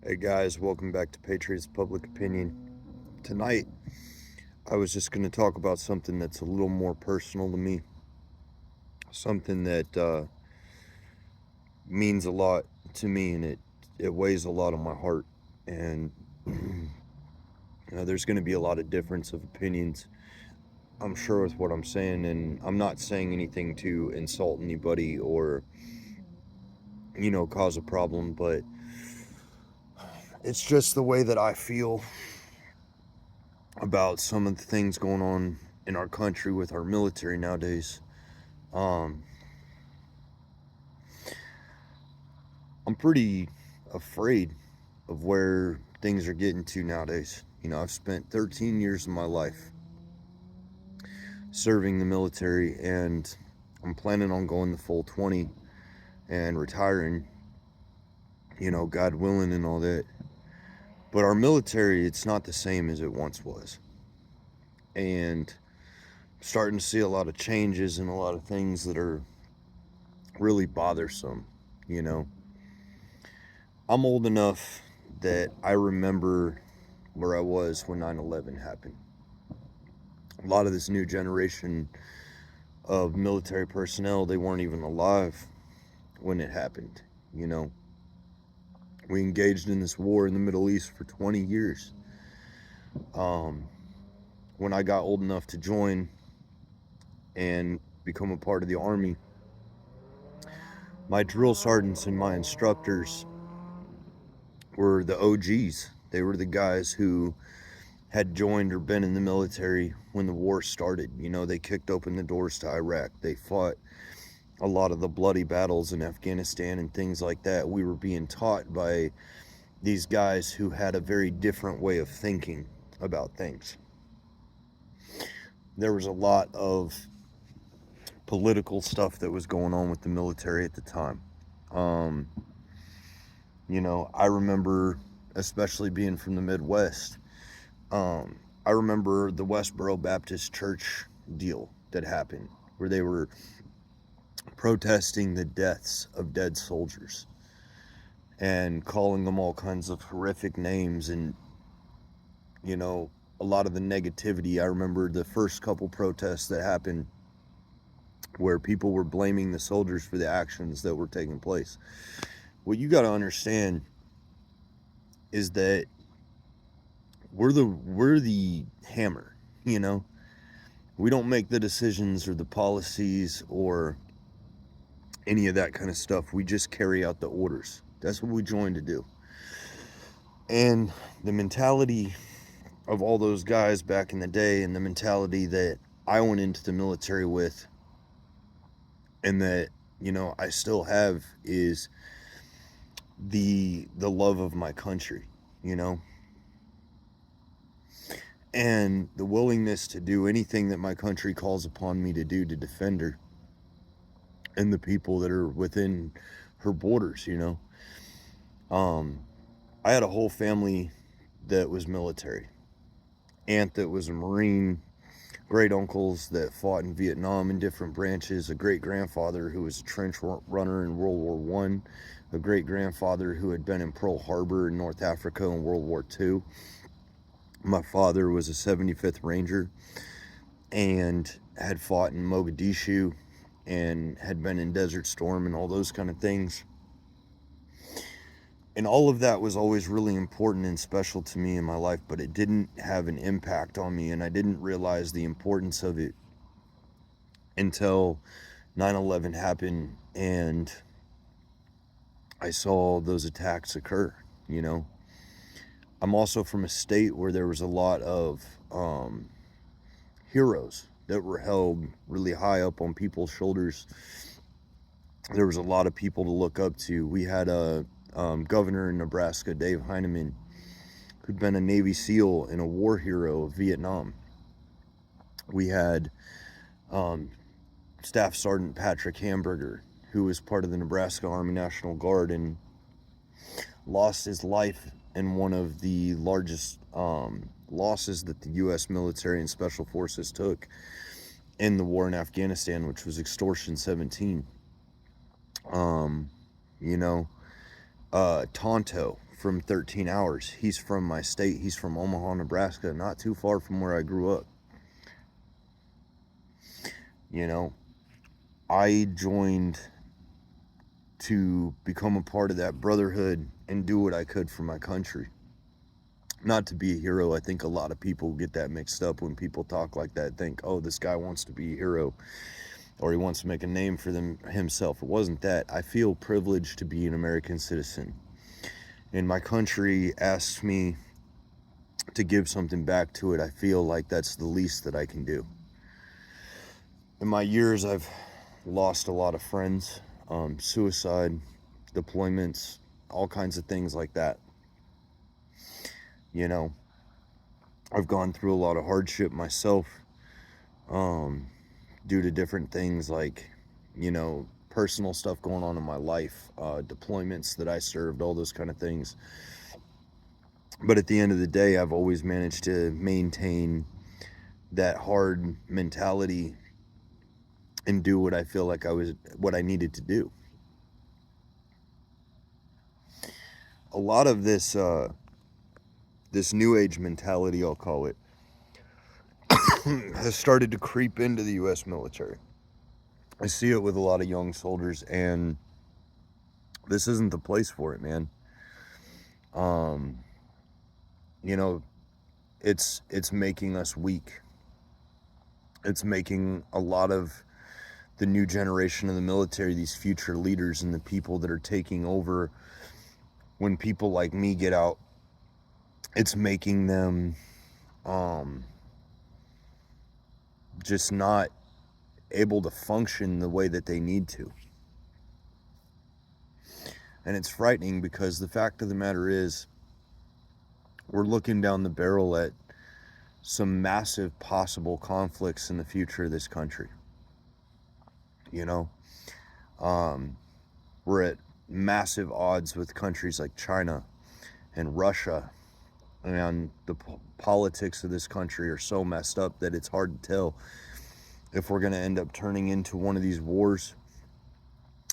Hey guys, welcome back to Patriots Public Opinion. Tonight, I was just going to talk about something that's a little more personal to me, something that means a lot to me, and it weighs a lot on my heart. And there's going to be a lot of difference of opinions, I'm sure, with what I'm saying. And I'm not saying anything to insult anybody or cause a problem, but it's just the way that I feel about some of the things going on in our country with our military nowadays. Um, I'm pretty afraid of where things are getting to nowadays. I've spent 13 years of my life serving the military, and I'm planning on going the full 20 and retiring, God willing and all that. But our military, it's not the same as it once was. And I'm starting to see a lot of changes and a lot of things that are really bothersome, you know. I'm old enough that I remember where I was when 9/11 happened. A lot of this new generation of military personnel, they weren't even alive when it happened. You know, we engaged in this war in the Middle East for 20 years. Um, when I got old enough to join and become a part of the Army, my drill sergeants and my instructors were the OGs. They were the guys who had joined or been in the military when the war started. They kicked open the doors to Iraq. They fought a lot of the bloody battles in Afghanistan and things like that. We were being taught by these guys who had a very different way of thinking about things. There was a lot of political stuff that was going on with the military at the time. Um, I remember, especially being from the Midwest, I remember the Westboro Baptist Church deal that happened where they were protesting the deaths of dead soldiers and calling them all kinds of horrific names and, you know, a lot of the negativity. I remember the first couple protests that happened where people were blaming the soldiers for the actions that were taking place. What you got to understand is that we're the hammer, you know. We don't make the decisions or the policies or any of that kind of stuff. We just carry out the orders. That's what we joined to do. And the mentality of all those guys back in the day and the mentality that I went into the military with and that, I still have is the love of my country, you know, and the willingness to do anything that my country calls upon me to do to defend her and the people that are within her borders, I had a whole family that was military. Aunt that was a Marine, great uncles that fought in Vietnam in different branches, a great grandfather who was a trench runner in World War One, a great grandfather who had been in Pearl Harbor in North Africa in World War II. My father was a 75th Ranger and had fought in Mogadishu and had been in Desert Storm and all those kind of things. And all of that was always really important and special to me in my life, but it didn't have an impact on me, and I didn't realize the importance of it until 9/11 happened and I saw those attacks occur, you know. I'm also from a state where there was a lot of heroes that were held really high up on people's shoulders. There was a lot of people to look up to. We had a governor in Nebraska, Dave Heineman, who'd been a Navy SEAL and a war hero of Vietnam. We had um, Staff Sergeant Patrick Hamburger, who was part of the Nebraska Army National Guard and lost his life in one of the largest losses that the U.S. military and special forces took in the war in Afghanistan, which was Extortion 17. Um, you know, Tonto from 13 hours. He's from my state. He's from Omaha, Nebraska, not too far from where I grew up. You know, I joined to become a part of that brotherhood and do what I could for my country. Not to be a hero. I think a lot of people get that mixed up when people talk like that, think, oh, this guy wants to be a hero, or he wants to make a name for himself. It wasn't that. I feel privileged to be an American citizen, and my country asks me to give something back to it. I feel like that's the least that I can do. In my years, I've lost a lot of friends, suicide, deployments, all kinds of things like that. You know, I've gone through a lot of hardship myself, due to different things like, you know, personal stuff going on in my life, deployments that I served, all those kind of things. But at the end of the day, I've always managed to maintain that hard mentality and do what I feel like what I needed to do. A lot of this new age mentality, I'll call it, has started to creep into the U.S. military. I see it with a lot of young soldiers, and this isn't the place for it, man. You know, it's making us weak. It's making a lot of the new generation of the military, these future leaders and the people that are taking over when people like me get out, it's making them just not able to function the way that they need to. And it's frightening, because the fact of the matter is, we're looking down the barrel at some massive possible conflicts in the future of this country. You know, we're at massive odds with countries like China and Russia, and the politics of this country are so messed up that it's hard to tell if we're going to end up turning into one of these wars,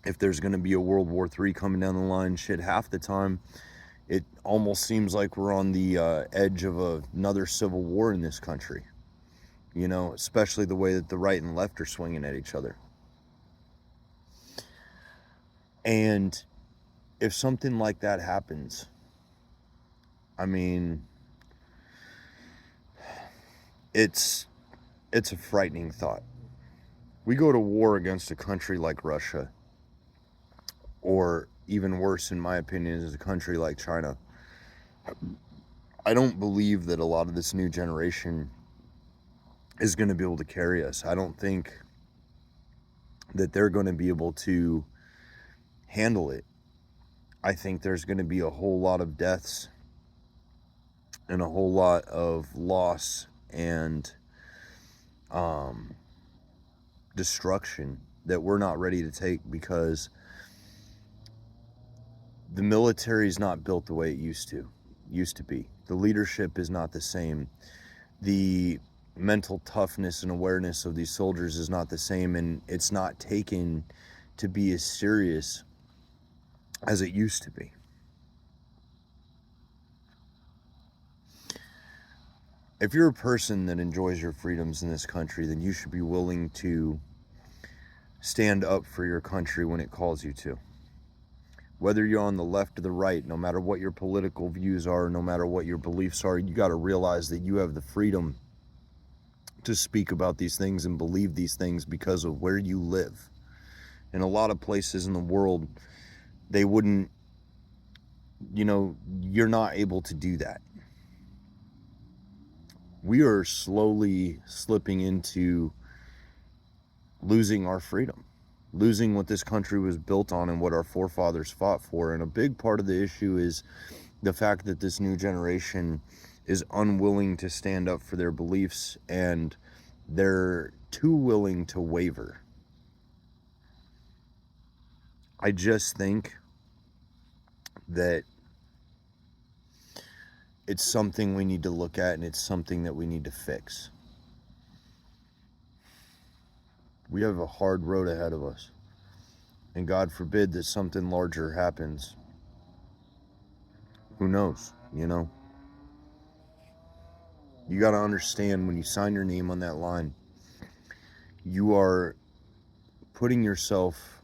if there's going to be a World War III coming down the line. Shit, half the time it almost seems like we're on the edge of another civil war in this country, you know, especially the way that the right and left are swinging at each other. And if something like that happens, I mean, it's a frightening thought. We go to war against a country like Russia, or even worse, in my opinion, is a country like China. I don't believe that a lot of this new generation is going to be able to carry us. I don't think that they're going to be able to handle it. I think there's going to be a whole lot of deaths and a whole lot of loss and destruction that we're not ready to take, because the military is not built the way it used to be. The leadership is not the same. The mental toughness and awareness of these soldiers is not the same, and it's not taken to be as serious as it used to be. If you're a person that enjoys your freedoms in this country, then you should be willing to stand up for your country when it calls you to. Whether you're on the left or the right, no matter what your political views are, no matter what your beliefs are, you got to realize that you have the freedom to speak about these things and believe these things because of where you live. In a lot of places in the world, they wouldn't, you know, you're not able to do that. We are slowly slipping into losing our freedom, losing what this country was built on and what our forefathers fought for. And a big part of the issue is the fact that this new generation is unwilling to stand up for their beliefs, and they're too willing to waver. I just think that it's something we need to look at, and it's something that we need to fix. We have a hard road ahead of us, and God forbid that something larger happens. Who knows, you know? You got to understand, when you sign your name on that line, you are putting yourself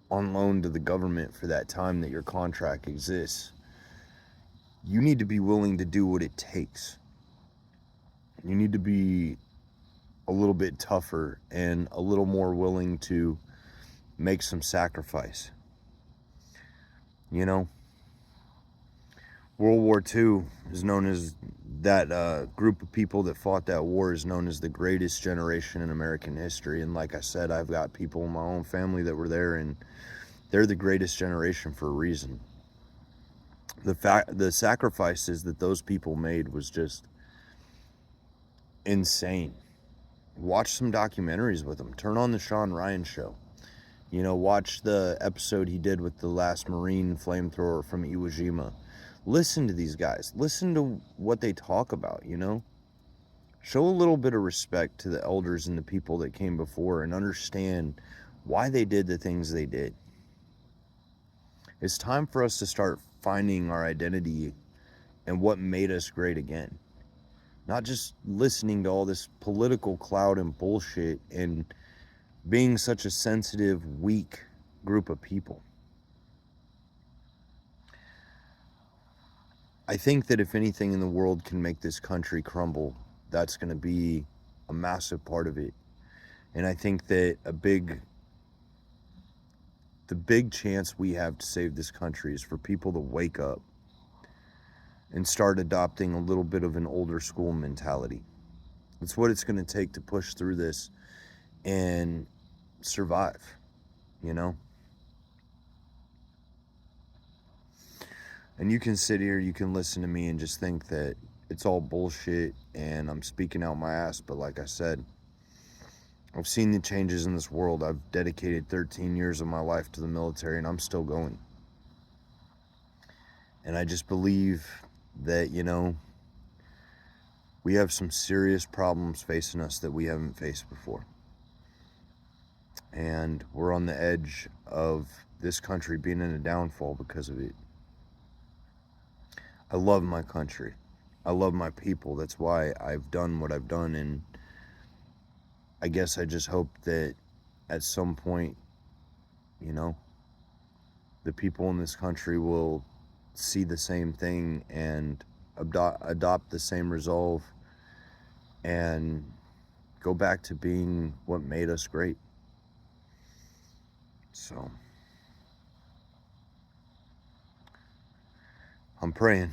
on loan to the government for that time that your contract exists. You need to be willing to do what it takes. You need to be a little bit tougher and a little more willing to make some sacrifice. You know, World War II is known as, that group of people that fought that war is known as the greatest generation in American history. And like I said, I've got people in my own family that were there, and they're the greatest generation for a reason. The sacrifices that those people made was just insane. Watch some documentaries with them. Turn on the Sean Ryan show. You know, watch the episode he did with the last Marine flamethrower from Iwo Jima. Listen to these guys. Listen to what they talk about, you know? Show a little bit of respect to the elders and the people that came before, and understand why they did the things they did. It's time for us to start finding our identity and what made us great again. Not just listening to all this political cloud and bullshit and being such a sensitive, weak group of people. I think that if anything in the world can make this country crumble, that's going to be a massive part of it. And I think that the big chance we have to save this country is for people to wake up and start adopting a little bit of an older school mentality. It's what it's going to take to push through this and survive, you know? And you can sit here, you can listen to me and just think that it's all bullshit and I'm speaking out my ass. But like I said, I've seen the changes in this world. I've dedicated 13 years of my life to the military, and I'm still going. And I just believe that, you know, we have some serious problems facing us that we haven't faced before. And we're on the edge of this country being in a downfall because of it. I love my country. I love my people. That's why I've done what I've done. And I guess I just hope that at some point, you know, the people in this country will see the same thing and adopt the same resolve and go back to being what made us great. So I'm praying.